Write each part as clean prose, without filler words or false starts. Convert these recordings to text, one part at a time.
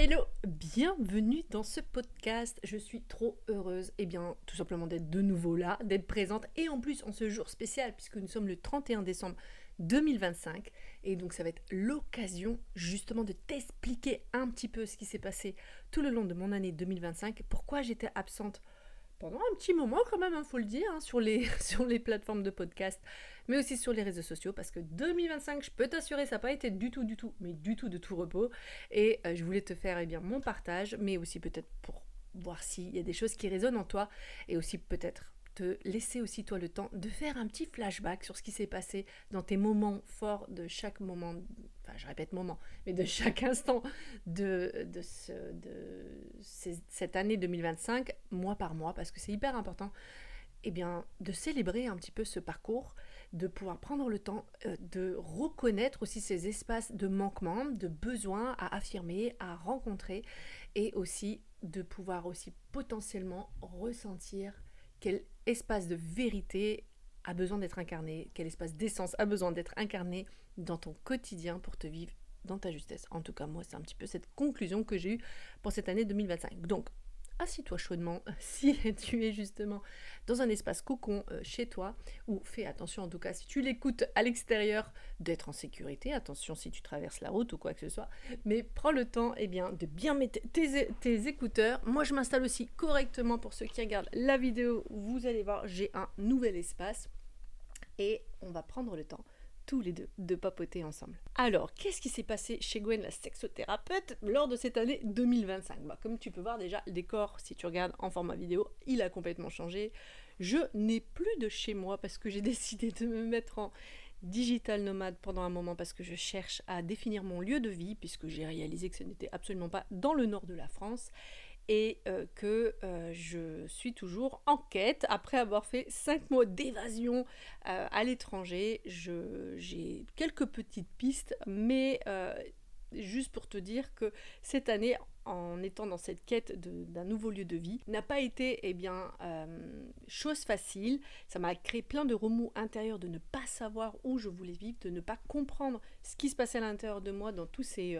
Hello, bienvenue dans ce podcast. Je suis trop heureuse, tout simplement d'être de nouveau là, d'être présente et en plus en ce jour spécial puisque nous sommes le 31 décembre 2025 et donc ça va être l'occasion justement de t'expliquer un petit peu ce qui s'est passé tout le long de mon année 2025, pourquoi j'étais absente pendant un petit moment quand même, faut le dire, sur sur les plateformes de podcast, mais aussi sur les réseaux sociaux, parce que 2025, je peux t'assurer, ça n'a pas été mais du tout de tout repos, et je voulais te faire mon partage, mais aussi peut-être pour voir s'il y a des choses qui résonnent en toi, et aussi peut-être te laisser aussi toi le temps de faire un petit flashback sur ce qui s'est passé dans tes moments forts de chaque moment, enfin je répète moment, mais de chaque instant cette année 2025, mois par mois, parce que c'est hyper important, de célébrer un petit peu ce parcours, de pouvoir prendre le temps de reconnaître aussi ces espaces de manquement, de besoin à affirmer, à rencontrer, et aussi de pouvoir aussi potentiellement ressentir quel espace de vérité a besoin d'être incarné, quel espace d'essence a besoin d'être incarné dans ton quotidien pour te vivre dans ta justesse. En tout cas, moi, c'est un petit peu cette conclusion que j'ai eue pour cette année 2025. Donc, assis-toi chaudement si tu es justement dans un espace cocon chez toi, ou fais attention en tout cas si tu l'écoutes à l'extérieur d'être en sécurité, attention si tu traverses la route ou quoi que ce soit, mais prends le temps de bien mettre tes écouteurs. Moi je m'installe aussi correctement pour ceux qui regardent la vidéo, vous allez voir j'ai un nouvel espace et on va prendre le temps tous les deux de papoter ensemble. Alors, qu'est-ce qui s'est passé chez Gwen, la sexothérapeute, lors de cette année 2025 ? Comme tu peux voir déjà, le décor, si tu regardes en format vidéo, il a complètement changé. Je n'ai plus de chez moi parce que j'ai décidé de me mettre en digital nomade pendant un moment parce que je cherche à définir mon lieu de vie puisque j'ai réalisé que ce n'était absolument pas dans le nord de la France et que je suis toujours en quête. Après avoir fait 5 mois d'évasion à l'étranger, j'ai quelques petites pistes, mais juste pour te dire que cette année, en étant dans cette quête d'un nouveau lieu de vie, n'a pas été chose facile. Ça m'a créé plein de remous intérieurs de ne pas savoir où je voulais vivre, de ne pas comprendre ce qui se passait à l'intérieur de moi dans tous ces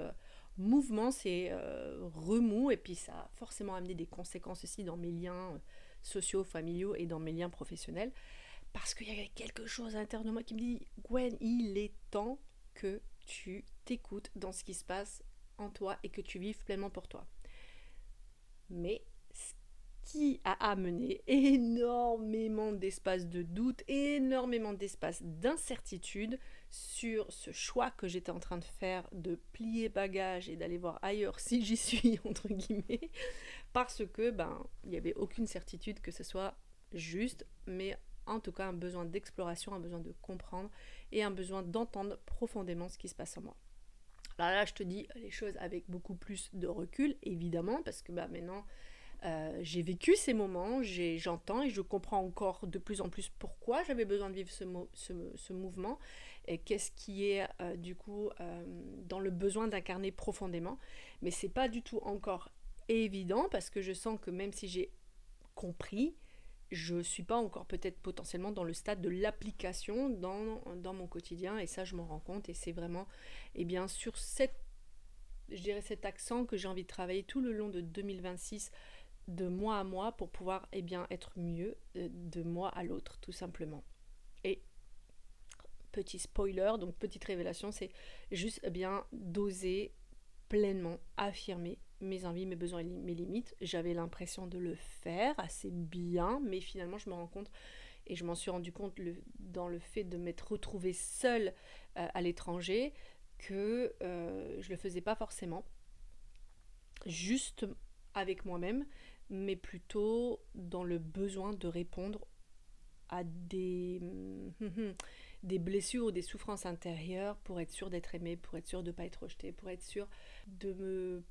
mouvements, ces remous, et puis ça a forcément amené des conséquences aussi dans mes liens sociaux, familiaux et dans mes liens professionnels, parce qu'il y avait quelque chose à l'intérieur de moi qui me dit « Gwen, il est temps que tu t'écoutes dans ce qui se passe en toi et que tu vives pleinement pour toi. » Mais ce qui a amené énormément d'espace de doute, énormément d'espace d'incertitude sur ce choix que j'étais en train de faire de plier bagages et d'aller voir ailleurs si j'y suis, entre guillemets, parce que il n'y avait aucune certitude que ce soit juste, mais en tout cas un besoin d'exploration, un besoin de comprendre et un besoin d'entendre profondément ce qui se passe en moi. Alors là, je te dis les choses avec beaucoup plus de recul, évidemment, parce que maintenant, j'ai vécu ces moments, j'entends et je comprends encore de plus en plus pourquoi j'avais besoin de vivre ce mouvement et qu'est-ce qui est dans le besoin d'incarner profondément. Mais c'est pas du tout encore évident parce que je sens que même si j'ai compris, je suis pas encore peut-être potentiellement dans le stade de l'application dans mon quotidien, et ça je m'en rends compte, et c'est vraiment sur cet accent que j'ai envie de travailler tout le long de 2026, de mois à mois, pour pouvoir être mieux de mois à l'autre, tout simplement. Et petit spoiler, donc petite révélation, c'est juste d'oser pleinement affirmer mes envies, mes besoins et mes limites. J'avais l'impression de le faire assez bien, mais finalement je me rends compte, et je m'en suis rendu compte dans le fait de m'être retrouvée seule à l'étranger, que je le faisais pas forcément juste avec moi-même, mais plutôt dans le besoin de répondre à des blessures ou des souffrances intérieures pour être sûre d'être aimée, pour être sûre de ne pas être rejetée, pour être sûre de me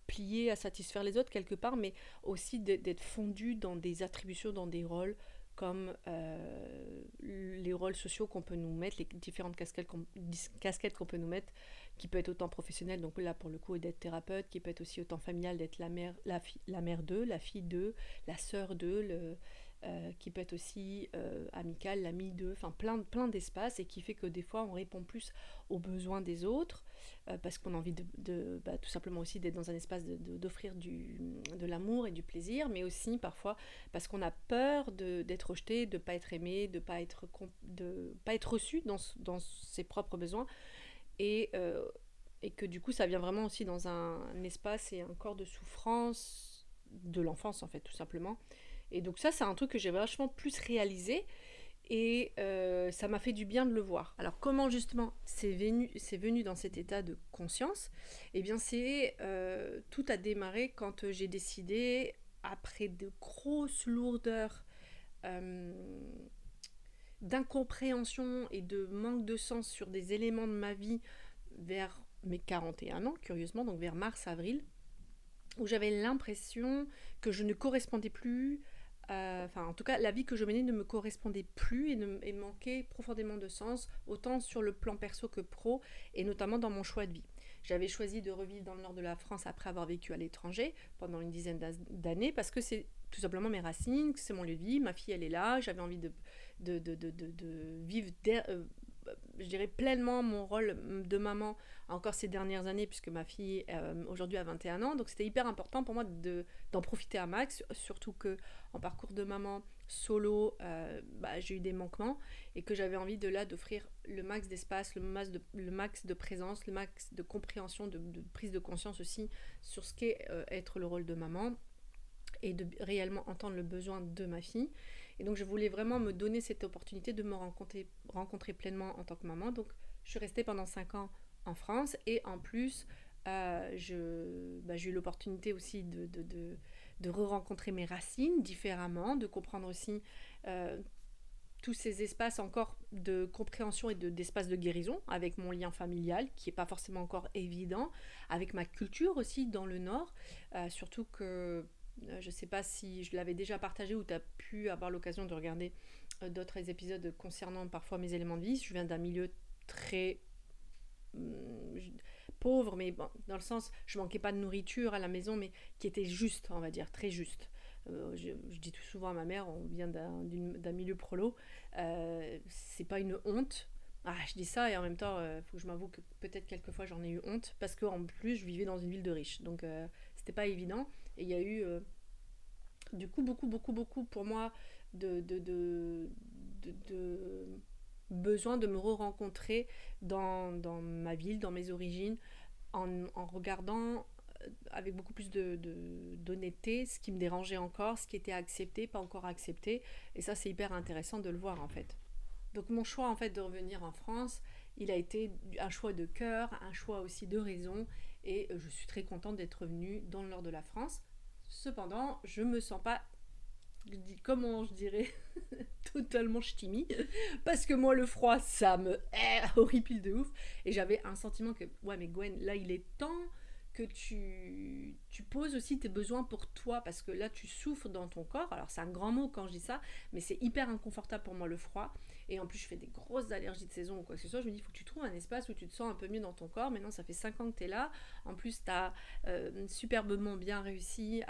plier à satisfaire les autres quelque part, mais aussi d'être fondue dans des attributions, dans des rôles comme les rôles sociaux qu'on peut nous mettre, les différentes casquettes qu'on peut nous mettre, qui peut être autant professionnelle, donc là pour le coup d'être thérapeute, qui peut être aussi autant familiale, d'être la mère d'eux, la fille d'eux, la sœur d'eux, qui peut être aussi amical, l'ami de, enfin plein d'espaces, et qui fait que des fois on répond plus aux besoins des autres, parce qu'on a envie tout simplement aussi d'être dans un espace d'offrir de l'amour et du plaisir, mais aussi parfois parce qu'on a peur d'être rejeté, de ne pas être aimé, de pas être reçu dans ses propres besoins, et, euh, et que du coup ça vient vraiment aussi dans un espace et un corps de souffrance de l'enfance en fait, tout simplement. Et donc ça, c'est un truc que j'ai vachement plus réalisé, et ça m'a fait du bien de le voir. Alors comment justement c'est venu dans cet état de conscience? Eh bien tout a démarré quand j'ai décidé, après de grosses lourdeurs euh, d'incompréhension et de manque de sens sur des éléments de ma vie, vers mes 41 ans, curieusement, donc vers mars-avril, où j'avais l'impression que je ne correspondais plus, enfin en tout cas la vie que je menais ne me correspondait plus, et manquait profondément de sens, autant sur le plan perso que pro, et notamment dans mon choix de vie. J'avais choisi de revivre dans le nord de la France après avoir vécu à l'étranger pendant une dizaine d'années, parce que c'est tout simplement mes racines, c'est mon lieu de vie, ma fille elle est là, j'avais envie de vivre je dirais pleinement mon rôle de maman encore ces dernières années, puisque ma fille aujourd'hui a 21 ans, donc c'était hyper important pour moi d'en profiter à max, surtout que en parcours de maman solo, j'ai eu des manquements, et que j'avais envie d'offrir le max d'espace, le max de présence, le max de compréhension, de prise de conscience aussi sur ce qu'est être le rôle de maman, et de réellement entendre le besoin de ma fille. Et donc je voulais vraiment me donner cette opportunité de me rencontrer pleinement en tant que maman. Donc je suis restée pendant 5 ans en France, et en plus j'ai eu l'opportunité aussi de re-rencontrer mes racines différemment, de comprendre aussi tous ces espaces encore de compréhension et d'espace de guérison, avec mon lien familial qui n'est pas forcément encore évident, avec ma culture aussi dans le Nord, surtout que je ne sais pas si je l'avais déjà partagé ou tu as pu avoir l'occasion de regarder d'autres épisodes concernant parfois mes éléments de vie. Je viens d'un milieu très pauvre, mais bon, dans le sens, je manquais pas de nourriture à la maison, mais qui était juste, on va dire, très juste. Je dis tout souvent à ma mère, on vient d'un milieu prolo, c'est pas une honte. Ah, je dis ça, et en même temps, faut que je m'avoue que peut-être quelquefois j'en ai eu honte, parce qu'en plus je vivais dans une ville de riches, donc c'était pas évident. Et il y a eu du coup beaucoup pour moi de besoin de me re-rencontrer dans ma ville, dans mes origines, en regardant avec beaucoup plus d'honnêteté ce qui me dérangeait encore, ce qui était accepté, pas encore accepté. Et ça, c'est hyper intéressant de le voir en fait. Donc mon choix en fait de revenir en France, il a été un choix de cœur, un choix aussi de raison, et je suis très contente d'être revenue dans le nord de la France. Cependant, je me sens pas, comment je dirais, totalement ch'timi, parce que moi le froid ça me horripile de ouf, et j'avais un sentiment que ouais mais Gwen, là il est temps que tu poses aussi tes besoins pour toi, parce que là tu souffres dans ton corps. Alors c'est un grand mot quand je dis ça, mais c'est hyper inconfortable pour moi le froid, et en plus je fais des grosses allergies de saison ou quoi que ce soit. Je me dis il faut que tu trouves un espace où tu te sens un peu mieux dans ton corps. Maintenant ça fait 5 ans que tu es là, en plus tu as superbement bien réussi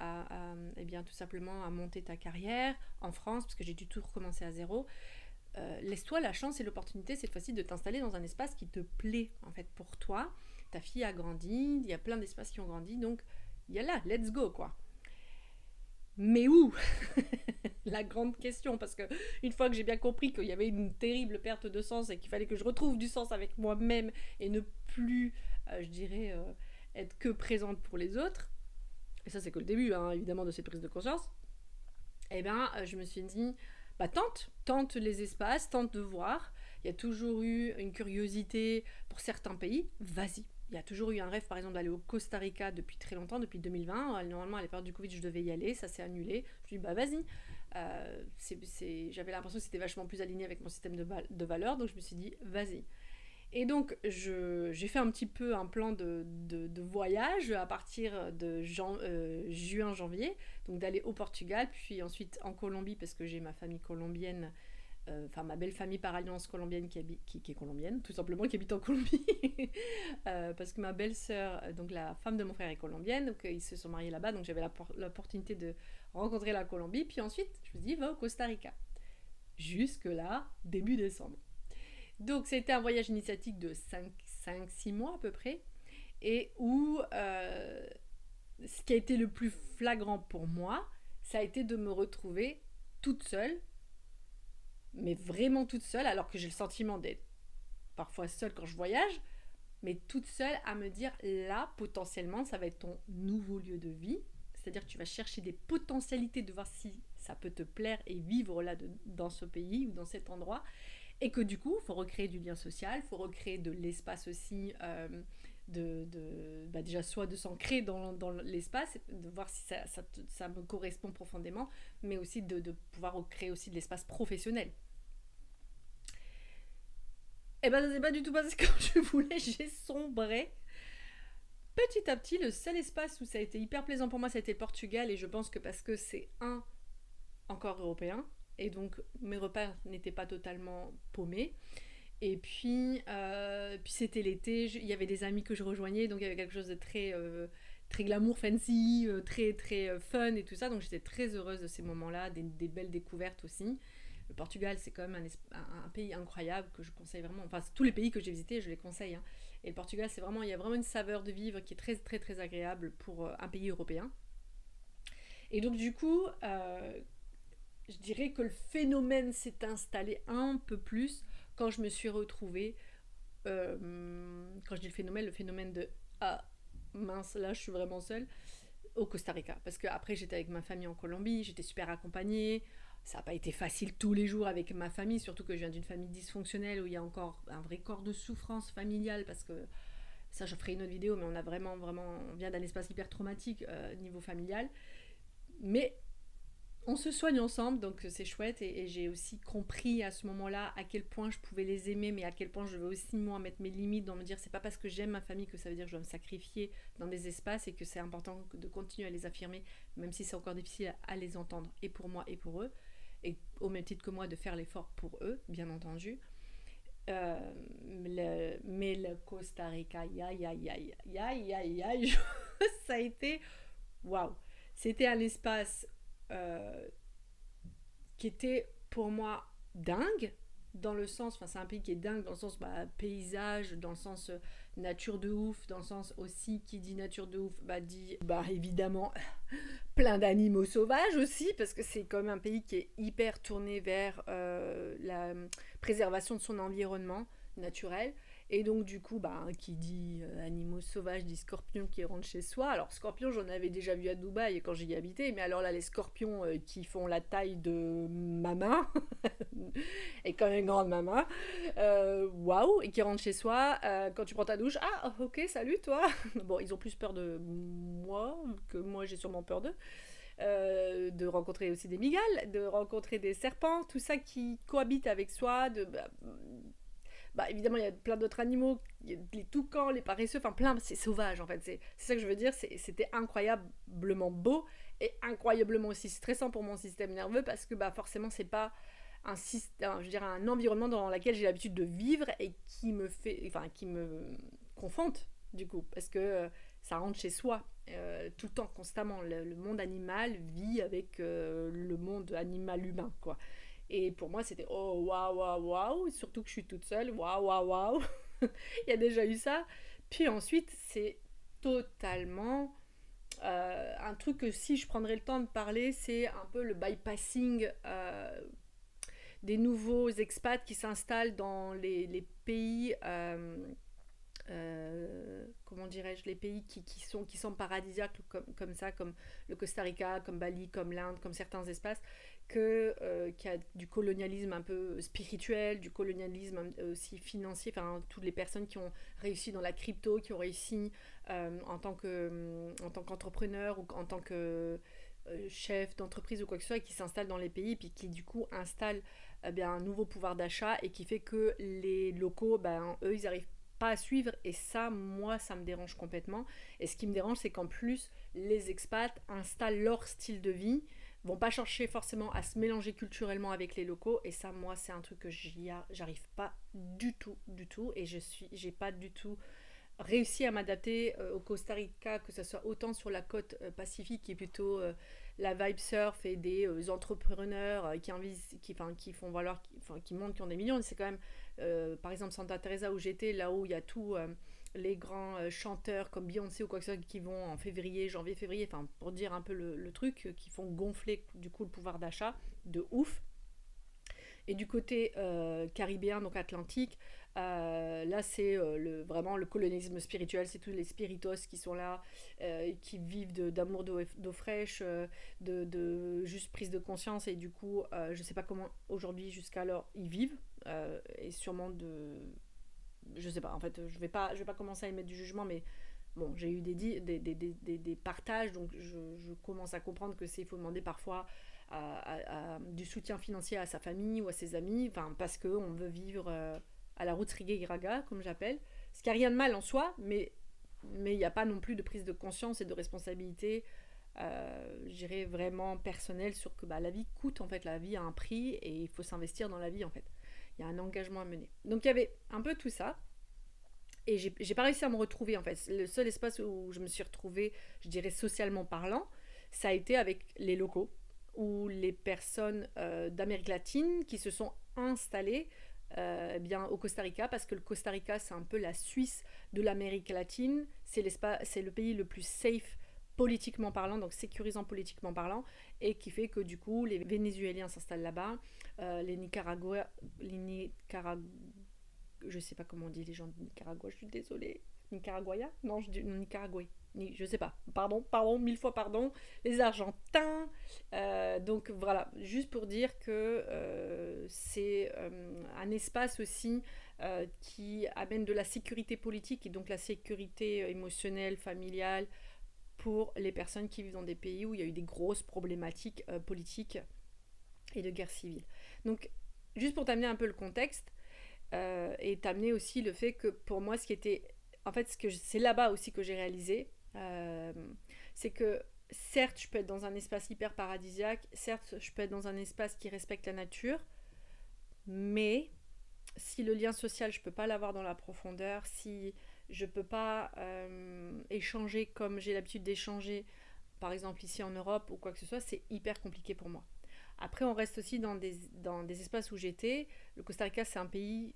eh bien, tout simplement à monter ta carrière en France, parce que j'ai dû tout recommencer à zéro. Laisse-toi la chance et l'opportunité cette fois-ci de t'installer dans un espace qui te plaît en fait pour toi. Ta fille a grandi, il y a plein d'espaces qui ont grandi, donc il y a là, let's go quoi. Mais où? La grande question, parce que une fois que j'ai bien compris qu'il y avait une terrible perte de sens, et qu'il fallait que je retrouve du sens avec moi-même, et ne plus, je dirais, être que présente pour les autres, et ça c'est que le début hein, évidemment de cette prise de conscience, eh bien je me suis dit, tente les espaces, tente de voir. Il y a toujours eu une curiosité pour certains pays, vas-y. Il y a toujours eu un rêve, par exemple, d'aller au Costa Rica depuis très longtemps, depuis 2020. Normalement, à l'époque du Covid, je devais y aller, ça s'est annulé. Je me suis dit, vas-y. J'avais l'impression que c'était vachement plus aligné avec mon système de valeurs, donc je me suis dit, vas-y. Et donc, j'ai fait un petit peu un plan de voyage à partir de juin-janvier, donc d'aller au Portugal, puis ensuite en Colombie, parce que j'ai ma famille colombienne enfin ma belle famille par alliance colombienne qui est colombienne, tout simplement, qui habite en Colombie, parce que ma belle-sœur, donc la femme de mon frère est colombienne, donc ils se sont mariés là-bas, donc j'avais l'opportunité de rencontrer la Colombie, puis ensuite je me dis va au Costa Rica. Jusque là, début décembre. Donc c'était un voyage initiatique de 5-6 mois à peu près, et où ce qui a été le plus flagrant pour moi, ça a été de me retrouver toute seule, mais vraiment toute seule, alors que j'ai le sentiment d'être parfois seule quand je voyage, mais toute seule à me dire, là, potentiellement, ça va être ton nouveau lieu de vie. C'est-à-dire que tu vas chercher des potentialités de voir si ça peut te plaire et vivre là dans ce pays ou dans cet endroit. Et que du coup, il faut recréer du lien social, il faut recréer de l'espace aussi, déjà soit de s'ancrer dans l'espace, de voir si ça me correspond profondément, mais aussi de pouvoir recréer aussi de l'espace professionnel. Et ben ça s'est pas du tout passé comme je voulais, j'ai sombré. Petit à petit, le seul espace où ça a été hyper plaisant pour moi, ça a été le Portugal, et je pense que parce que c'est encore européen, et donc mes repas n'étaient pas totalement paumés. Et puis c'était l'été, il y avait des amis que je rejoignais, donc il y avait quelque chose de très glamour, fancy, très fun et tout ça, donc j'étais très heureuse de ces moments-là, des belles découvertes aussi. Le Portugal, c'est quand même un pays incroyable que je conseille vraiment. Enfin, tous les pays que j'ai visités, je les conseille, hein. Et le Portugal, il y a vraiment une saveur de vivre qui est très, très, très agréable pour un pays européen. Et donc, du coup, je dirais que le phénomène s'est installé un peu plus quand je me suis retrouvée. Quand je dis le phénomène de ah mince, là, je suis vraiment seule, au Costa Rica. Parce qu'après, j'étais avec ma famille en Colombie, j'étais super accompagnée. Ça n'a pas été facile tous les jours avec ma famille, surtout que je viens d'une famille dysfonctionnelle où il y a encore un vrai corps de souffrance familiale, parce que ça, je ferai une autre vidéo, mais on vient d'un espace hyper traumatique niveau familial. Mais on se soigne ensemble, donc c'est chouette, et j'ai aussi compris à ce moment-là à quel point je pouvais les aimer, mais à quel point je veux aussi moi mettre mes limites, dans me dire c'est pas parce que j'aime ma famille que ça veut dire que je dois me sacrifier dans des espaces, et que c'est important de continuer à les affirmer, même si c'est encore difficile à les entendre, et pour moi et pour eux, et au même titre que moi de faire l'effort pour eux, bien entendu. Mais le Costa Rica, ça a été waouh. C'était un espace qui était pour moi dingue, dans le sens, enfin c'est un pays qui est dingue dans le sens paysage, dans le sens nature de ouf, dans le sens aussi qui dit nature de ouf, dit évidemment plein d'animaux sauvages aussi, parce que c'est quand même un pays qui est hyper tourné vers la préservation de son environnement naturel. Et donc du coup, qui dit animaux sauvages, dit scorpions qui rentrent chez soi. Alors scorpions, j'en avais déjà vu à Dubaï quand j'y habitais, mais alors là, les scorpions qui font la taille de ma main, et quand même grande ma main, waouh, et qui rentrent chez soi, quand tu prends ta douche, ah ok, salut toi. Bon, ils ont plus peur de moi que moi j'ai sûrement peur d'eux. De rencontrer aussi des migales, de rencontrer des serpents, tout ça qui cohabite avec soi, évidemment il y a plein d'autres animaux, les toucans, les paresseux, enfin plein, c'est sauvage en fait, c'est ça que je veux dire, c'était incroyablement beau et incroyablement aussi stressant pour mon système nerveux, parce que forcément c'est pas un environnement dans lequel j'ai l'habitude de vivre et qui me confronte du coup, parce que ça rentre chez soi tout le temps, constamment. Le monde animal vit avec le monde animal humain, quoi. Et pour moi, c'était oh waouh, waouh, waouh, surtout que je suis toute seule, waouh, waouh, waouh. Il y a déjà eu ça. Puis ensuite, c'est totalement un truc que si je prendrais le temps de parler, c'est un peu le bypassing des nouveaux expats qui s'installent dans les pays. Comment dirais-je, les pays qui sont paradisiaques comme ça, comme le Costa Rica, comme Bali, comme l'Inde, comme certains espaces, qu'il y a du colonialisme un peu spirituel, du colonialisme aussi financier, enfin toutes les personnes qui ont réussi dans la crypto, qui ont réussi en tant qu'entrepreneur ou en tant que chef d'entreprise ou quoi que ce soit, et qui s'installent dans les pays, puis qui du coup installent un nouveau pouvoir d'achat, et qui fait que les locaux, eux, ils arrivent pas à suivre, et ça, moi, ça me dérange complètement. Et ce qui me dérange, c'est qu'en plus, les expats installent leur style de vie vont pas chercher forcément à se mélanger culturellement avec les locaux. Et ça, moi, c'est un truc que j'arrive pas du tout, du tout. Et j'ai pas du tout réussi à m'adapter au Costa Rica, que ce soit autant sur la côte pacifique, qui est plutôt la vibe surf et des entrepreneurs qui font valoir, qui montrent, qui ont des millions. C'est quand même, par exemple, Santa Teresa où j'étais, là où il y a tout les grands chanteurs comme Beyoncé ou quoi que ce soit qui vont en février, janvier, février, enfin pour dire un peu le truc, qui font gonfler du coup le pouvoir d'achat de ouf. Et du côté caribéen, donc atlantique, là c'est vraiment le colonialisme spirituel, c'est tous les spiritos qui sont là, qui vivent d'amour d'eau fraîche, de juste prise de conscience, et du coup, je sais pas comment aujourd'hui jusqu'alors ils vivent, et sûrement je sais pas, en fait, je vais pas commencer à émettre du jugement, mais bon, j'ai eu des partages, donc je commence à comprendre que il faut demander parfois du soutien financier à sa famille ou à ses amis, parce qu'on veut vivre à la route Raga, comme j'appelle. Ce qui n'a rien de mal en soi, mais il n'y a pas non plus de prise de conscience et de responsabilité, je dirais vraiment personnelle, sur que la vie coûte, en fait, la vie a un prix et il faut s'investir dans la vie, en fait. Il y a un engagement à mener. Donc il y avait un peu tout ça. Et j'ai pas réussi à me retrouver, en fait. Le seul espace où je me suis retrouvée, je dirais socialement parlant, ça a été avec les locaux, ou les personnes d'Amérique latine qui se sont installées bien au Costa Rica, parce que le Costa Rica, c'est un peu la Suisse de l'Amérique latine. C'est le pays le plus safe politiquement parlant, donc sécurisant politiquement parlant, et qui fait que du coup les Vénézuéliens s'installent là-bas, je sais pas comment on dit les gens de Nicaragua, je suis désolée. Nicaraguaya? Non, je dis Nicaragua. Je sais pas. Pardon, mille fois pardon. Les Argentins. Donc voilà, juste pour dire que c'est un espace aussi qui amène de la sécurité politique et donc la sécurité émotionnelle, familiale, pour les personnes qui vivent dans des pays où il y a eu des grosses problématiques politiques et de guerre civile. Donc, juste pour t'amener un peu le contexte, et t'amener aussi le fait que pour moi, ce qui était, en fait, c'est là-bas aussi que j'ai réalisé, c'est que certes, je peux être dans un espace hyper paradisiaque, certes, je peux être dans un espace qui respecte la nature, mais si le lien social, je peux pas l'avoir dans la profondeur, si je peux pas échanger comme j'ai l'habitude d'échanger, par exemple ici en Europe ou quoi que ce soit, c'est hyper compliqué pour moi. Après, on reste aussi dans des espaces où j'étais. Le Costa Rica, c'est un pays,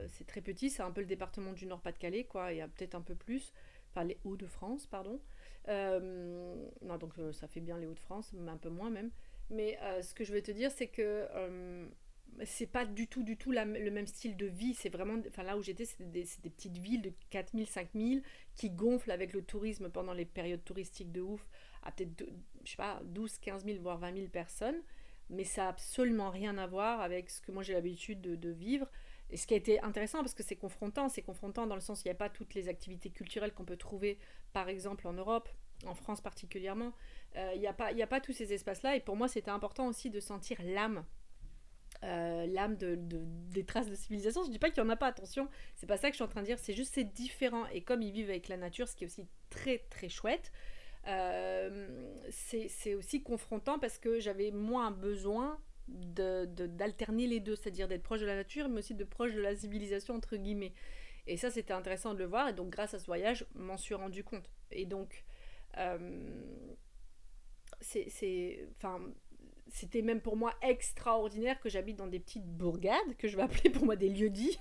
c'est très petit, c'est un peu le département du Nord-Pas-de-Calais, quoi. Il y a peut-être un peu plus. Enfin, les Hauts-de-France, pardon. Non, donc ça fait bien les Hauts-de-France, mais un peu moins même. Mais ce que je veux te dire, c'est que c'est pas du tout le même style de vie. C'est vraiment, enfin là où j'étais, c'est des petites villes de 4000, 5000 qui gonflent avec le tourisme pendant les périodes touristiques de ouf, à peut-être, je sais pas, 12, 15 000, voire 20 000 personnes. Mais ça n'a absolument rien à voir avec ce que moi j'ai l'habitude de vivre. Et ce qui a été intéressant, parce que c'est confrontant dans le sens où il n'y a pas toutes les activités culturelles qu'on peut trouver, par exemple en Europe, en France particulièrement. Il n'y a pas tous ces espaces-là, et pour moi c'était important aussi de sentir l'âme des traces de civilisation. Je dis pas qu'il y en a pas, attention, c'est pas ça que je suis en train de dire, c'est juste c'est différent, et comme ils vivent avec la nature, ce qui est aussi très très chouette, c'est aussi confrontant, parce que j'avais moins besoin d'alterner les deux, c'est-à-dire d'être proche de la nature mais aussi de proche de la civilisation entre guillemets, et ça c'était intéressant de le voir, et donc grâce à ce voyage m'en suis rendu compte. Et donc enfin, c'était même pour moi extraordinaire que j'habite dans des petites bourgades que je vais appeler pour moi des lieux-dits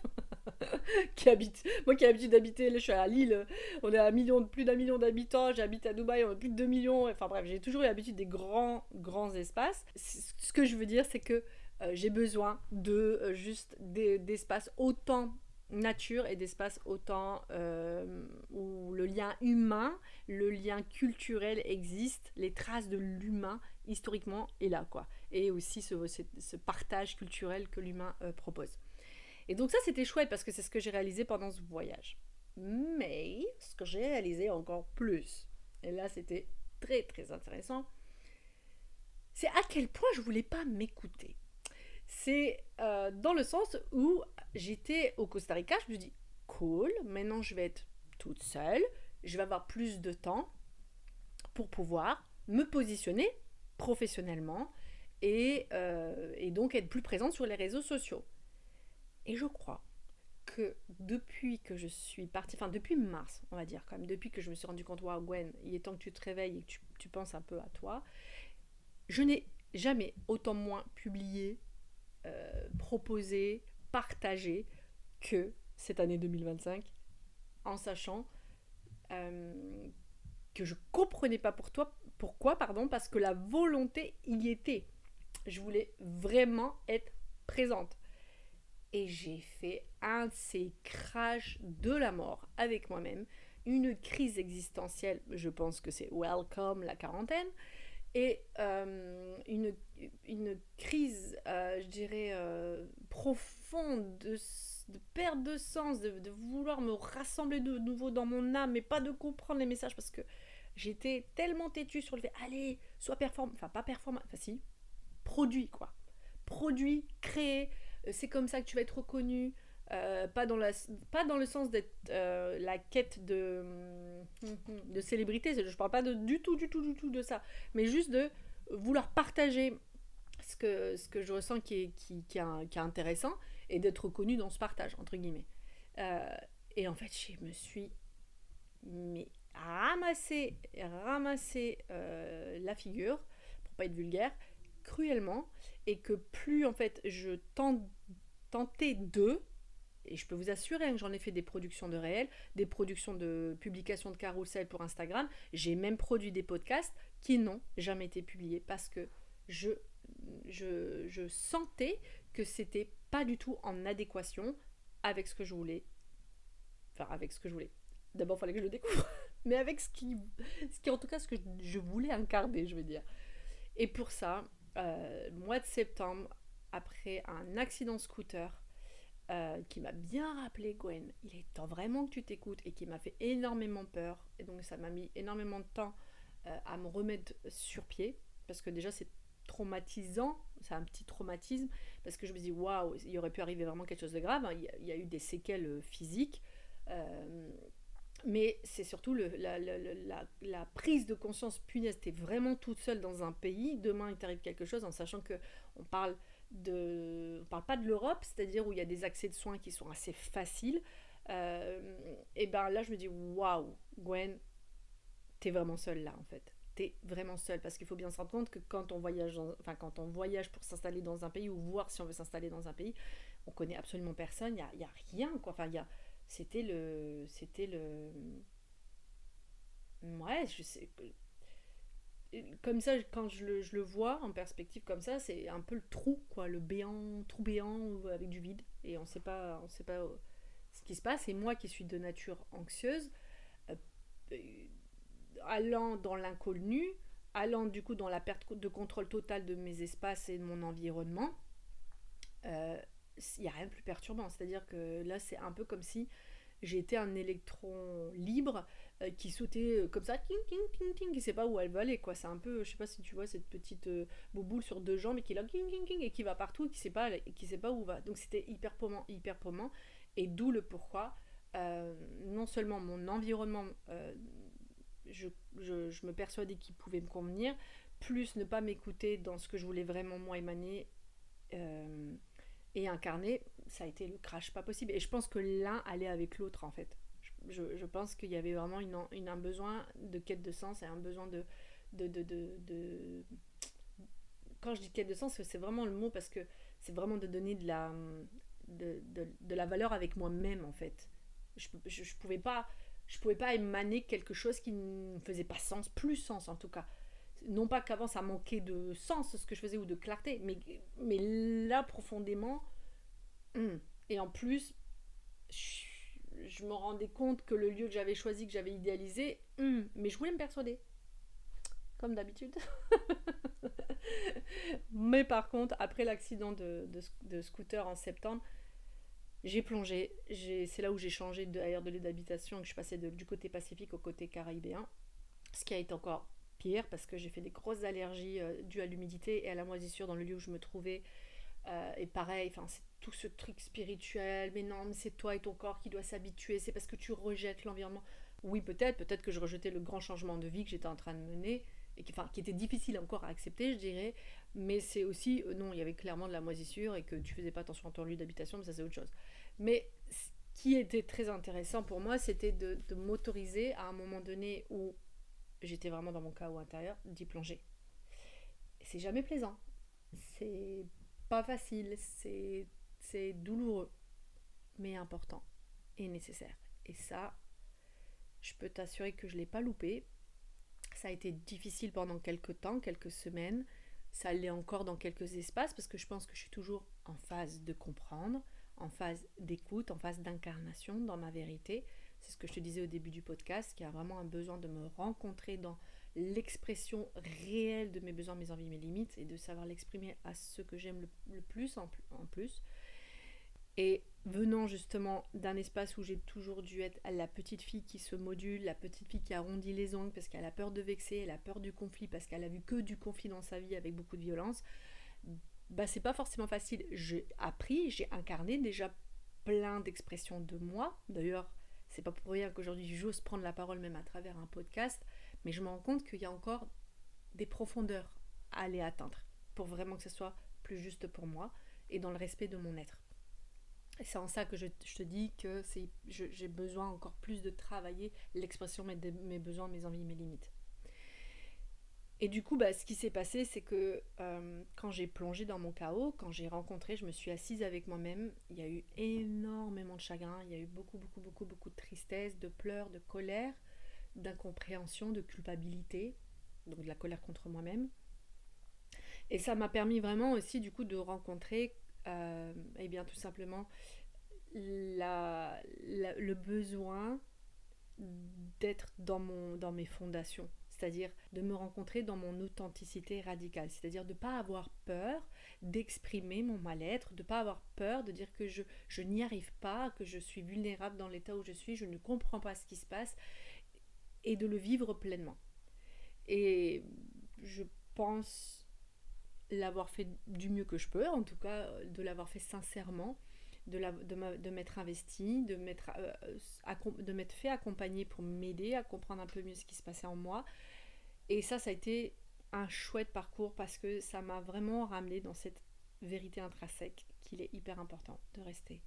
moi qui ai l'habitude d'habiter, là je suis à Lille, on est à plus d'un million d'habitants, j'habite à Dubaï, on a plus de 2 millions, enfin bref, j'ai toujours eu l'habitude des grands espaces. Ce que je veux dire, c'est que j'ai besoin de juste d'espaces autant nature, et d'espaces autant où le lien humain, le lien culturel existe, les traces de l'humain historiquement est là, quoi. Et aussi ce partage culturel que l'humain propose. Et donc ça, c'était chouette, parce que c'est ce que j'ai réalisé pendant ce voyage. Mais ce que j'ai réalisé encore plus, et là c'était très très intéressant, c'est à quel point je voulais pas m'écouter. C'est dans le sens où j'étais au Costa Rica, je me dis cool, maintenant je vais être toute seule, je vais avoir plus de temps pour pouvoir me positionner professionnellement et donc être plus présente sur les réseaux sociaux. Et je crois que depuis que je suis partie, enfin depuis mars, on va dire quand même, depuis que je me suis rendu compte, waouh Gwen, il est temps que tu te réveilles et que tu penses un peu à toi, je n'ai jamais autant moins publié, proposé, partagé que cette année 2025, en sachant euh, que je comprenais pas pourquoi, parce que la volonté y était. Je voulais vraiment être présente. Et j'ai fait un de ces crashs de la mort avec moi-même, une crise existentielle, je pense que c'est welcome la quarantaine, et une crise, je dirais, profonde de perte de sens, de vouloir me rassembler de nouveau dans mon âme, mais pas de comprendre les messages parce que j'étais tellement têtue sur le fait, allez, sois performant, enfin pas performant, enfin si, produit quoi. Produit, créé, c'est comme ça que tu vas être reconnu. Pas dans le sens d'être la quête de célébrité, je parle pas du tout de ça, mais juste de vouloir partager ce que je ressens qui est intéressant et d'être reconnu dans ce partage, entre guillemets. Euh, et en fait, je me suis mais ramassé la figure, pour pas être vulgaire, cruellement, et que plus en fait tentais de, et je peux vous assurer que j'en ai fait des productions de réel, des productions de publications de carousel pour Instagram, j'ai même produit des podcasts qui n'ont jamais été publiés parce que je, je sentais que c'était pas du tout en adéquation avec ce que je voulais. Enfin, avec ce que je voulais. D'abord, il fallait que je le découvre, mais avec ce qui en tout cas, ce que je voulais incarner, je veux dire. Et pour ça, mois de septembre, après un accident scooter, qui m'a bien rappelé, Gwen, il est temps vraiment que tu t'écoutes, et qui m'a fait énormément peur. Et donc ça m'a mis énormément de temps à me remettre sur pied, parce que déjà c'est traumatisant, c'est un petit traumatisme, parce que je me dis, waouh, il aurait pu arriver vraiment quelque chose de grave, hein. Il y a eu des séquelles physiques, euh, mais c'est surtout la prise de conscience, punaise, t'es vraiment toute seule dans un pays, demain il t'arrive quelque chose, en sachant que on parle pas de l'Europe, c'est-à-dire où il y a des accès de soins qui sont assez faciles. Et ben là je me dis, waouh, Gwen, t'es vraiment seule là en fait. T'es vraiment seule parce qu'il faut bien se rendre compte que quand on voyage pour s'installer dans un pays ou voir si on veut s'installer dans un pays, on connaît absolument personne, y a rien quoi. Enfin, c'était le, ouais, je sais, comme ça quand je le vois en perspective comme ça, c'est un peu le trou quoi, le trou béant avec du vide et on sait pas ce qui se passe. Et moi qui suis de nature anxieuse, euh, allant dans l'inconnu, allant du coup dans la perte de contrôle totale de mes espaces et de mon environnement, il n'y a rien de plus perturbant. C'est-à-dire que là, c'est un peu comme si j'étais un électron libre qui sautait comme ça, ting, ting, ting, ting, qui sait pas où elle va aller, quoi. C'est un peu, je sais pas si tu vois cette petite bouboule sur deux jambes et qui est là, ting, ting, ting, et qui va partout qui sait pas où va. Donc c'était hyper paumant, et d'où le pourquoi. Non seulement mon environnement, je me persuadais qu'il pouvait me convenir, plus ne pas m'écouter dans ce que je voulais vraiment moi émaner euh, et incarner, ça a été le crash pas possible. Et je pense que l'un allait avec l'autre en fait. Je pense qu'il y avait vraiment un besoin de quête de sens et un besoin de. Quand je dis quête de sens, c'est vraiment le mot parce que c'est vraiment de donner de la valeur avec moi-même en fait. Je pouvais pas émaner quelque chose qui ne faisait pas sens, plus sens en tout cas. Non pas qu'avant ça manquait de sens ce que je faisais ou de clarté, mais là profondément. Et en plus, je me rendais compte que le lieu que j'avais choisi, que j'avais idéalisé, mais je voulais me persuader, comme d'habitude. Mais par contre, après l'accident de scooter en septembre, j'ai plongé. C'est là où j'ai changé d'ailleurs de lieu d'habitation, que je passais du côté pacifique au côté caribéen. Ce qui a été encore pire parce que j'ai fait des grosses allergies dues à l'humidité et à la moisissure dans le lieu où je me trouvais. Et pareil, c'est tout ce truc spirituel, mais non, mais c'est toi et ton corps qui doit s'habituer, c'est parce que tu rejettes l'environnement. Oui, peut-être que je rejetais le grand changement de vie que j'étais en train de mener, qui était difficile encore à accepter, je dirais, mais c'est aussi, non, il y avait clairement de la moisissure et que tu faisais pas attention à ton lieu d'habitation, mais ça c'est autre chose. Mais ce qui était très intéressant pour moi, c'était de m'autoriser à un moment donné où j'étais vraiment dans mon chaos intérieur, d'y plonger. Et c'est jamais plaisant, c'est pas facile, c'est douloureux, mais important et nécessaire. Et ça, je peux t'assurer que je l'ai pas loupé. Ça a été difficile pendant quelques temps, quelques semaines. Ça l'est encore dans quelques espaces parce que je pense que je suis toujours en phase de comprendre, en phase d'écoute, en phase d'incarnation dans ma vérité. C'est ce que je te disais au début du podcast, qui a vraiment un besoin de me rencontrer dans l'expression réelle de mes besoins, mes envies, mes limites et de savoir l'exprimer à ceux que j'aime le plus en plus. Et venant justement d'un espace où j'ai toujours dû être la petite fille qui se module, la petite fille qui arrondit les ongles parce qu'elle a peur de vexer, elle a peur du conflit parce qu'elle a vu que du conflit dans sa vie avec beaucoup de violence, bah c'est pas forcément facile. J'ai appris, j'ai incarné déjà plein d'expressions de moi. D'ailleurs, c'est pas pour rien qu'aujourd'hui j'ose prendre la parole même à travers un podcast, mais je me rends compte qu'il y a encore des profondeurs à aller atteindre pour vraiment que ce soit plus juste pour moi et dans le respect de mon être. Et c'est en ça que je te dis que j'ai besoin encore plus de travailler l'expression de mes besoins, mes envies, mes limites. Et du coup, ce qui s'est passé, c'est que quand j'ai plongé dans mon chaos, quand j'ai rencontré, je me suis assise avec moi-même, il y a eu énormément de chagrin, il y a eu beaucoup de tristesse, de pleurs, de colère, d'incompréhension, de culpabilité, donc de la colère contre moi-même. Et ça m'a permis vraiment aussi du coup de rencontrer eh bien tout simplement le besoin d'être dans mes fondations, c'est-à-dire de me rencontrer dans mon authenticité radicale, c'est-à-dire de ne pas avoir peur d'exprimer mon mal-être, de ne pas avoir peur de dire que je n'y arrive pas, que je suis vulnérable dans l'état où je suis, je ne comprends pas ce qui se passe, et de le vivre pleinement. Et je pense l'avoir fait du mieux que je peux, en tout cas de l'avoir fait sincèrement, de m'être investie, de m'être fait accompagner pour m'aider à comprendre un peu mieux ce qui se passait en moi. Et ça a été un chouette parcours parce que ça m'a vraiment ramené dans cette vérité intrinsèque qu'il est hyper important de rester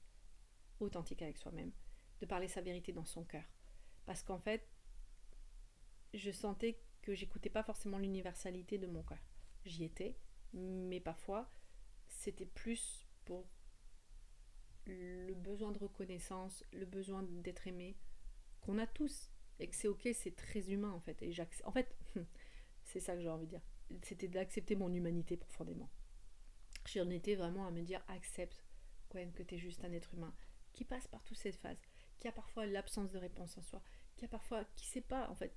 authentique avec soi-même, de parler sa vérité dans son cœur. Parce qu'en fait, je sentais que j'écoutais pas forcément l'universalité de mon cœur. J'y étais, mais parfois c'était plus pour le besoin de reconnaissance, le besoin d'être aimé qu'on a tous et que c'est ok, c'est très humain en fait. Et en fait, c'est ça que j'ai envie de dire. C'était d'accepter mon humanité profondément. J'en étais vraiment à me dire accepte Gwen, que t'es juste un être humain qui passe par toutes ces phases, qui a parfois l'absence de réponse en soi, qui sait pas en fait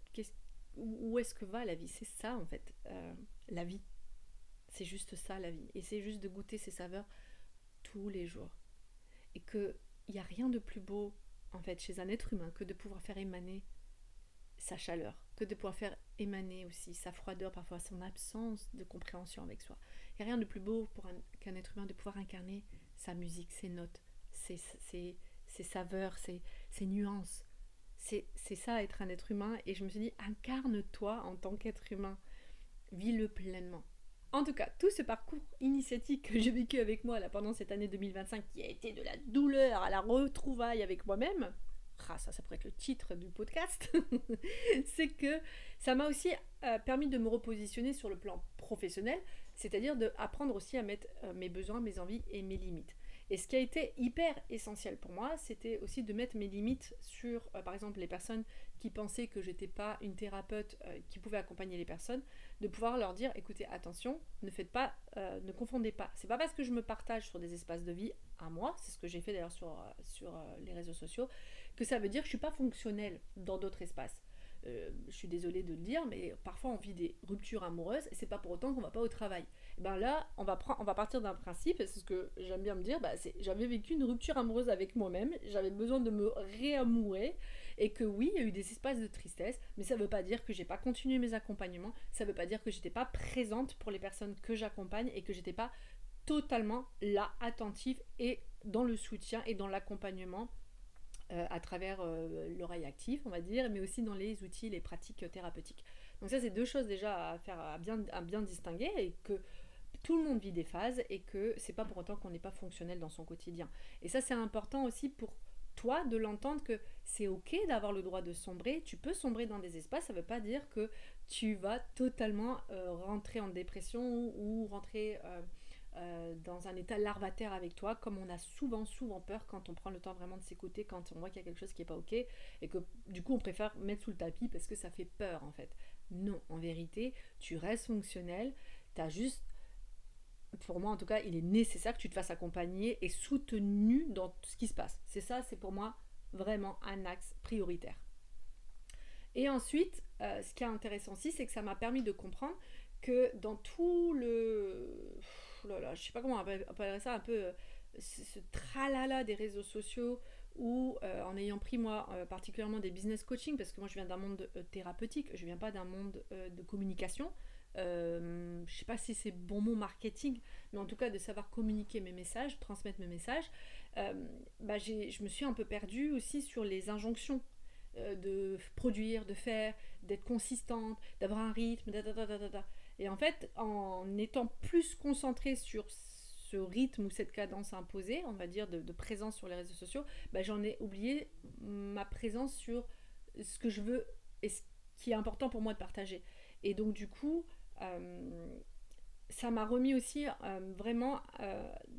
où est-ce que va la vie. C'est ça en fait, la vie. C'est juste ça la vie. Et c'est juste de goûter ces saveurs tous les jours. Et qu'il n'y a rien de plus beau en fait chez un être humain que de pouvoir faire émaner sa chaleur, que de pouvoir faire émaner aussi sa froideur, parfois son absence de compréhension avec soi. Il n'y a rien de plus beau qu'un être humain de pouvoir incarner sa musique, ses notes, ses saveurs, ses nuances. C'est ça être un être humain. Et je me suis dit, incarne-toi en tant qu'être humain. Vis-le pleinement. En tout cas, tout ce parcours initiatique que j'ai vécu avec moi là, pendant cette année 2025, qui a été de la douleur à la retrouvaille avec moi-même, ça pourrait être le titre du podcast, c'est que ça m'a aussi permis de me repositionner sur le plan professionnel, c'est-à-dire d'apprendre aussi à mettre mes besoins, mes envies et mes limites. Et ce qui a été hyper essentiel pour moi, c'était aussi de mettre mes limites sur, par exemple, les personnes qui pensaient que j'étais pas une thérapeute qui pouvait accompagner les personnes, de pouvoir leur dire, écoutez, attention, ne confondez pas. C'est pas parce que je me partage sur des espaces de vie à moi, c'est ce que j'ai fait d'ailleurs sur les réseaux sociaux, que ça veut dire que je suis pas fonctionnelle dans d'autres espaces. Je suis désolée de le dire, mais parfois on vit des ruptures amoureuses et c'est pas pour autant qu'on va pas au travail. Et ben là, on va partir d'un principe, et c'est ce que j'aime bien me dire, j'avais vécu une rupture amoureuse avec moi-même, j'avais besoin de me réamourer, et que oui, il y a eu des espaces de tristesse, mais ça veut pas dire que j'ai pas continué mes accompagnements, ça veut pas dire que j'étais pas présente pour les personnes que j'accompagne et que j'étais pas totalement là, attentive et dans le soutien et dans l'accompagnement à travers l'oreille active, on va dire, mais aussi dans les outils, les pratiques thérapeutiques. Donc ça, c'est deux choses déjà à faire, à bien distinguer, et que tout le monde vit des phases et que c'est pas pour autant qu'on n'est pas fonctionnel dans son quotidien. Et ça, c'est important aussi pour toi de l'entendre, que c'est ok d'avoir le droit de sombrer. Tu peux sombrer dans des espaces, ça veut pas dire que tu vas totalement rentrer en dépression ou rentrer dans un état larvataire avec toi, comme on a souvent peur quand on prend le temps vraiment de s'écouter, quand on voit qu'il y a quelque chose qui est pas ok, et que du coup on préfère mettre sous le tapis parce que ça fait peur en fait. Non, en vérité, tu restes fonctionnel, t'as juste, pour moi en tout cas, il est nécessaire que tu te fasses accompagner et soutenu dans tout ce qui se passe. C'est ça, c'est pour moi vraiment un axe prioritaire. Et ensuite, ce qui est intéressant aussi, c'est que ça m'a permis de comprendre que dans tout le... je sais pas comment on appellerait ça, un peu ce tralala des réseaux sociaux, ou en ayant pris moi particulièrement des business coaching, parce que moi je viens d'un monde thérapeutique, je viens pas d'un monde de communication. Je sais pas si c'est bon mot marketing, mais en tout cas de savoir communiquer mes messages, transmettre mes messages. Je me suis un peu perdue aussi sur les injonctions de produire, de faire, d'être consistante, d'avoir un rythme, Et en fait, en étant plus concentrée sur ce rythme ou cette cadence imposée, on va dire, de présence sur les réseaux sociaux, j'en ai oublié ma présence sur ce que je veux et ce qui est important pour moi de partager. Et donc, du coup, ça m'a remis aussi vraiment,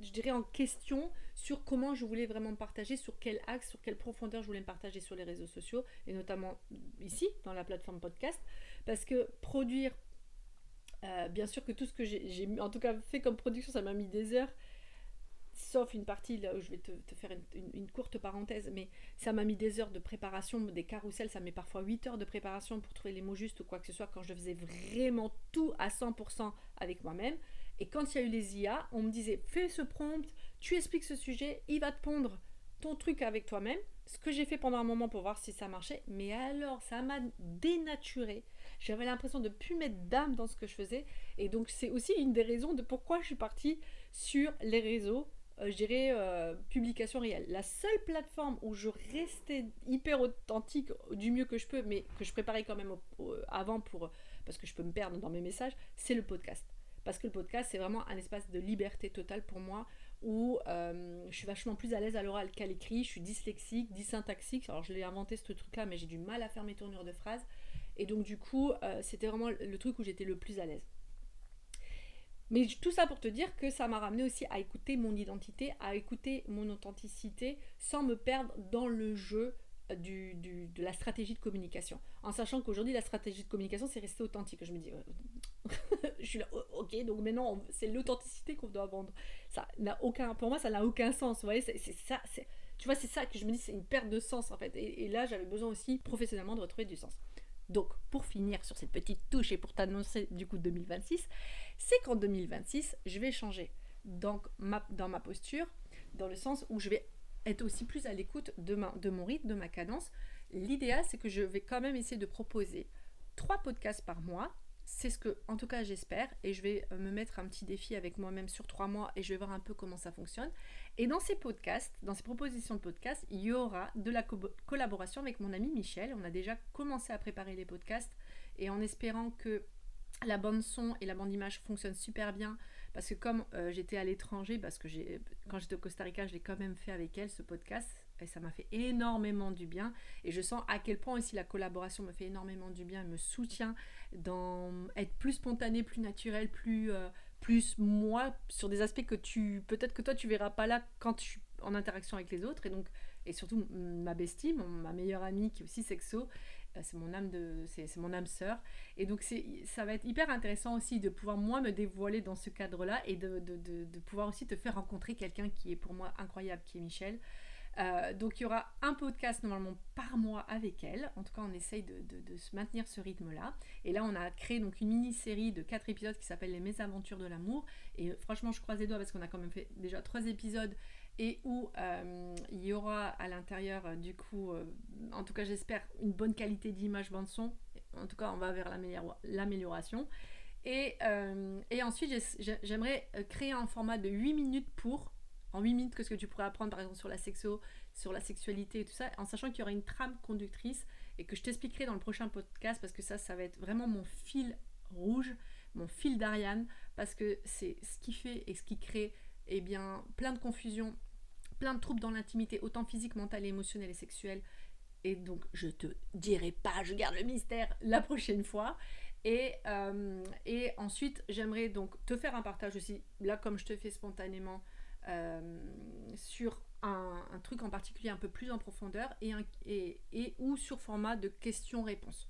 je dirais, en question sur comment je voulais vraiment me partager, sur quel axe, sur quelle profondeur je voulais me partager sur les réseaux sociaux, et notamment ici, dans la plateforme podcast. Parce que produire, bien sûr que tout ce que j'ai en tout cas fait comme production, ça m'a mis des heures, sauf une partie là où je vais te faire une courte parenthèse, mais ça m'a mis des heures de préparation, des carousels, ça met parfois 8 heures de préparation pour trouver les mots justes ou quoi que ce soit, quand je faisais vraiment tout à 100% avec moi-même. Et quand il y a eu les IA, on me disait fais ce prompt, tu expliques ce sujet, il va te pondre ton truc avec toi-même. Ce que j'ai fait pendant un moment pour voir si ça marchait, mais alors ça m'a dénaturé. J'avais l'impression de ne plus mettre d'âme dans ce que je faisais, et donc c'est aussi une des raisons de pourquoi je suis partie sur les réseaux, je dirais publication réelle. La seule plateforme où je restais hyper authentique du mieux que je peux, mais que je préparais quand même avant parce que je peux me perdre dans mes messages, c'est le podcast. Parce que le podcast, c'est vraiment un espace de liberté totale pour moi, où je suis vachement plus à l'aise à l'oral qu'à l'écrit. Je suis dyslexique, dysyntaxique. Alors je l'ai inventé ce truc-là, mais j'ai du mal à faire mes tournures de phrases. Et donc du coup, c'était vraiment le truc où j'étais le plus à l'aise. Mais tout ça pour te dire que ça m'a ramené aussi à écouter mon identité, à écouter mon authenticité, sans me perdre dans le jeu de la stratégie de communication. En sachant qu'aujourd'hui, la stratégie de communication, c'est rester authentique. Je me dis, je suis là, ok, donc maintenant, c'est l'authenticité qu'on doit vendre. Ça n'a aucun, pour moi, ça n'a aucun sens. Vous voyez, c'est ça, tu vois, c'est ça que je me dis, c'est une perte de sens en fait. Et là, j'avais besoin aussi professionnellement de retrouver du sens. Donc, pour finir sur cette petite touche et pour t'annoncer du coup 2026, c'est qu'en 2026, je vais changer dans ma posture, dans le sens où je vais être aussi plus à l'écoute de mon rythme, de ma cadence. L'idéal, c'est que je vais quand même essayer de proposer 3 podcasts par mois. C'est ce que, en tout cas, j'espère. Et je vais me mettre un petit défi avec moi-même sur 3 mois et je vais voir un peu comment ça fonctionne. Et dans ces podcasts, dans ces propositions de podcasts, il y aura de la collaboration avec mon ami Michel. On a déjà commencé à préparer les podcasts, et en espérant que la bande son et la bande image fonctionnent super bien, parce que comme j'étais à l'étranger, parce que quand j'étais au Costa Rica, je l'ai quand même fait avec elle, ce podcast, et ça m'a fait énormément du bien, et je sens à quel point aussi la collaboration me fait énormément du bien, me soutient dans être plus spontané, plus naturel, plus moi, sur des aspects que peut-être que toi tu verras pas là quand je suis en interaction avec les autres. Et surtout ma bestie, ma meilleure amie qui est aussi sexo, c'est mon âme sœur. Et donc ça va être hyper intéressant aussi de pouvoir moi me dévoiler dans ce cadre-là, et de pouvoir aussi te faire rencontrer quelqu'un qui est pour moi incroyable, qui est Michel. Donc il y aura un podcast normalement par mois avec elle. En tout cas, on essaye de se maintenir ce rythme-là. Et là, on a créé donc une mini-série de 4 épisodes qui s'appelle Les Mésaventures de l'amour. Et franchement, je croise les doigts parce qu'on a quand même fait déjà 3 épisodes, et où il y aura à l'intérieur, du coup, en tout cas j'espère, une bonne qualité d'image bande son. En tout cas, on va vers l'amélioration. Et ensuite, j'aimerais créer un format de 8 minutes en 8 minutes, que ce que tu pourrais apprendre par exemple sur la sexualité et tout ça, en sachant qu'il y aura une trame conductrice et que je t'expliquerai dans le prochain podcast, parce que ça va être vraiment mon fil rouge, mon fil d'Ariane, parce que c'est ce qui fait et ce qui crée plein de confusion, plein de troubles dans l'intimité, autant physique, mentale, émotionnelle et sexuelle. Et donc, je te dirai pas, je garde le mystère la prochaine fois. Et ensuite, j'aimerais donc te faire un partage aussi, là comme je te fais spontanément, sur un truc en particulier un peu plus en profondeur et ou sur format de questions-réponses.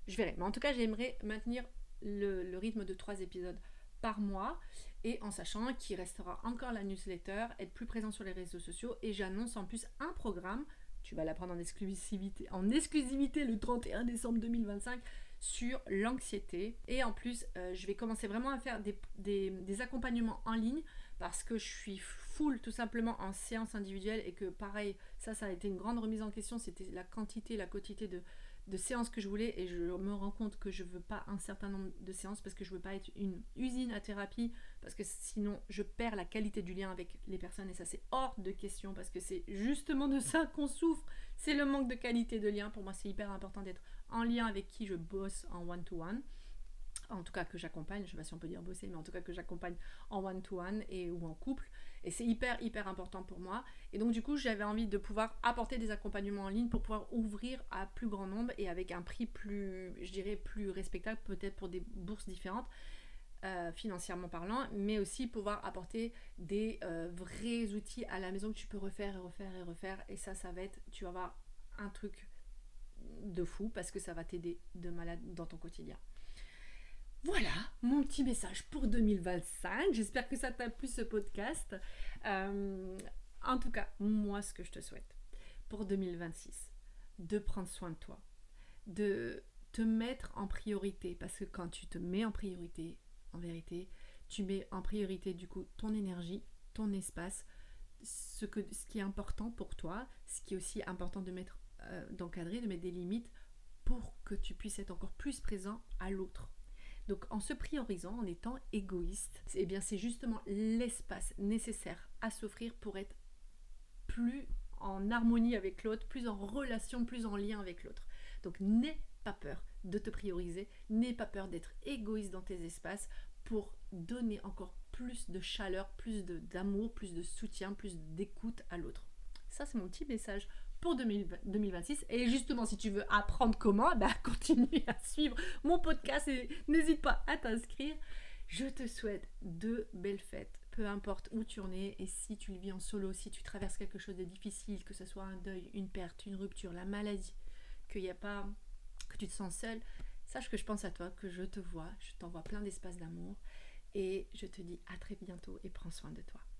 Je verrai. Mais en tout cas, j'aimerais maintenir le rythme de 3 épisodes par mois et en sachant qu'il restera encore la newsletter, être plus présent sur les réseaux sociaux et j'annonce en plus un programme, tu vas l'apprendre en exclusivité le 31 décembre 2025 sur l'anxiété et en plus je vais commencer vraiment à faire des accompagnements en ligne parce que je suis full tout simplement en séance individuelle et que pareil, ça a été une grande remise en question, c'était la quantité, la quantité de séances que je voulais et je me rends compte que je veux pas un certain nombre de séances parce que je veux pas être une usine à thérapie parce que sinon je perds la qualité du lien avec les personnes et ça c'est hors de question parce que c'est justement de ça qu'on souffre, c'est le manque de qualité de lien. Pour moi c'est hyper important d'être en lien avec qui je bosse en one-to-one, en tout cas que j'accompagne, je sais pas si on peut dire bosser, mais en tout cas que j'accompagne en one-to-one ou en couple, et c'est hyper important pour moi. Et donc du coup j'avais envie de pouvoir apporter des accompagnements en ligne pour pouvoir ouvrir à plus grand nombre et avec un prix plus, je dirais, plus respectable, peut-être pour des bourses différentes, financièrement parlant, mais aussi pouvoir apporter des vrais outils à la maison que tu peux refaire et refaire, et ça va être, tu vas avoir un truc de fou parce que ça va t'aider de malade dans ton quotidien. Voilà mon petit message pour 2025. J'espère que ça t'a plu ce podcast. En tout cas, moi, ce que je te souhaite pour 2026, de prendre soin de toi, de te mettre en priorité. Parce que quand tu te mets en priorité, en vérité, tu mets en priorité du coup ton énergie, ton espace, ce qui est important pour toi, ce qui est aussi important de mettre, d'encadrer, de mettre des limites pour que tu puisses être encore plus présent à l'autre. Donc en se priorisant, en étant égoïste, eh bien c'est justement l'espace nécessaire à s'offrir pour être plus en harmonie avec l'autre, plus en relation, plus en lien avec l'autre. Donc n'aie pas peur de te prioriser, n'aie pas peur d'être égoïste dans tes espaces pour donner encore plus de chaleur, plus d'amour, plus de soutien, plus d'écoute à l'autre. Ça c'est mon petit message pour 2026. Et justement, si tu veux apprendre comment, continue à suivre mon podcast et n'hésite pas à t'inscrire. Je te souhaite de belles fêtes, peu importe où tu en es et si tu le vis en solo, si tu traverses quelque chose de difficile, que ce soit un deuil, une perte, une rupture, la maladie, que tu te sens seul, sache que je pense à toi, que je te vois, je t'envoie plein d'espace d'amour et je te dis à très bientôt et prends soin de toi.